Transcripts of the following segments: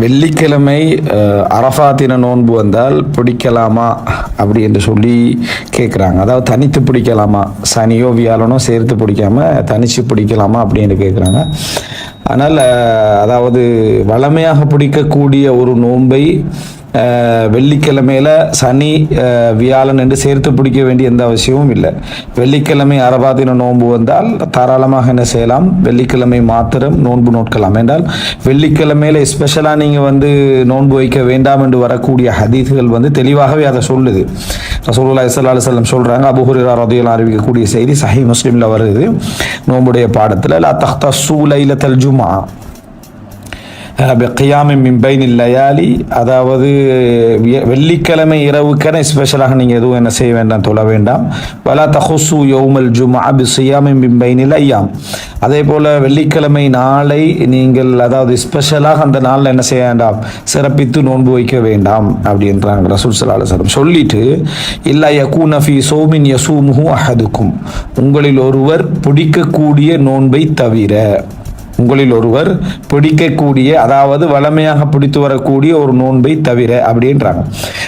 வெள்ளிக்கிழமை அரஃபாத்தின நோன்பு வந்தால் பிடிக்கலாமா அப்படி என்று சொல்லி கேட்குறாங்க. அதாவது தனித்து பிடிக்கலாமா, சனியோ வியாழனோ சேர்த்து பிடிக்காம தனித்து பிடிக்கலாமா அப்படின்னு கேட்குறாங்க. ஆனால் அதாவது வழமையாக பிடிக்கக்கூடிய ஒரு நோன்பை வெள்ளிக்கிழமையில் சனி வியாழன் என்று சேர்த்து பிடிக்க வேண்டிய எந்த அவசியமும் இல்லை. வெள்ளிக்கிழமை அரபாத்தின நோன்பு வந்தால் தாராளமாக என்ன செய்யலாம், வெள்ளிக்கிழமை மாத்திரம் நோன்பு நோட்கலாம். என்றால் வெள்ளிக்கிழமையில் ஸ்பெஷலாக நீங்கள் நோன்பு வைக்க வேண்டாம் என்று வரக்கூடிய ஹதீஸ்கள் தெளிவாகவே அதை சொல்லுது. ரசூலுல்லாஹி ஸல்லல்லாஹு அலைஹி வஸல்லம் சொல்கிறாங்க, அபூ ஹுரைரா ரலியல்லாஹு அன்ஹு அறிவிக்கக்கூடிய செய்தி சஹீஹ் முஸ்லிமில் வருது. நோன்புடைய பாடத்தில் லா தஹ்தஸ்ஸூ லைலத்தல் ஜும்ஆ கியாமின் மின் பைனில் லயாலி, அதாவது வெள்ளிக்கிழமை இரவுக்கென ஸ்பெஷலாக நீங்கள் எதுவும் என்ன செய்ய வேண்டாம், தொழ வேண்டாம். வலா தஹுசு யௌமல் ஜும்ஆ பிஸ்ஸியாமின் மின் பைனில் ஐயாம், அதே போல் வெள்ளிக்கிழமை நாளை நீங்கள் அதாவது ஸ்பெஷலாக அந்த நாளில் என்ன செய்ய வேண்டாம், சிறப்பித்து நோன்பு வைக்க வேண்டாம் அப்படின்றாங்க ரசூல் ஸல்லல்லாஹு அலைஹி வஸல்லம். சொல்லிட்டு இல்லா யகூன ஃபீ ஸௌமின் யஸூமுஹு அஹதுக்கும், உங்களில் ஒருவர் பிடிக்கக்கூடிய நோன்பை தவிர, உங்களில் ஒருவர் பிடிக்கக்கூடிய அதாவது வளமையாக பிடித்து வரக்கூடிய ஒரு நோன்பை தவிர அப்படின்றாங்க.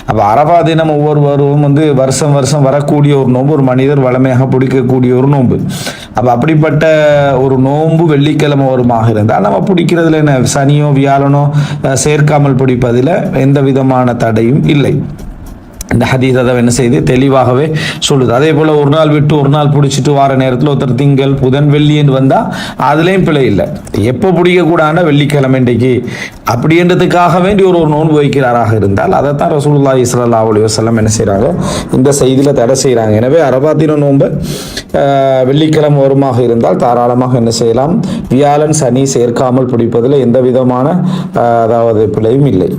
அப்போ அரபா தினம் ஒவ்வொருவரும் வருஷம் வருஷம் வரக்கூடிய ஒரு நோன்பு, ஒரு மனிதர் வளமையாக பிடிக்கக்கூடிய ஒரு நோன்பு. அப்போ அப்படிப்பட்ட ஒரு நோன்பு வெள்ளிக்கிழமை வருமாக இருந்தால் நம்ம பிடிக்கிறதுல என்ன, சனியோ வியாழனோ சேர்க்காமல் பிடிப்பதில் எந்த விதமான தடையும் இல்லை. இந்த ஹதீஸ் அதை என்ன செய்து தெளிவாகவே சொல்லுது. அதே போல் ஒரு நாள் விட்டு ஒரு நாள் பிடிச்சிட்டு வார நேரத்தில் ஒருத்தர் திங்கள் புதன் வெள்ளின்னு வந்தால் அதுலேயும் பிழை இல்லை. எப்போ பிடிக்கக்கூடாதுன்னா வெள்ளிக்கிழமை இன்றைக்கு அப்படின்றதுக்காக வேண்டி ஒரு நோன்பு வைக்கிறாராக இருந்தால் அதைத்தான் ரசூலுல்லாஹி ஸல்லல்லாஹு அலைஹி வஸல்லம் என்ன செய்கிறாங்க, இந்த செய்தியில் தடை செய்கிறாங்க. எனவே அரபாத்தின நோன்பு வெள்ளிக்கிழமை வருமாக இருந்தால் தாராளமாக என்ன செய்யலாம், வியாழன் சனி சேர்க்காமல் பிடிப்பதில் எந்த விதமான அதாவது பிழையும் இல்லை.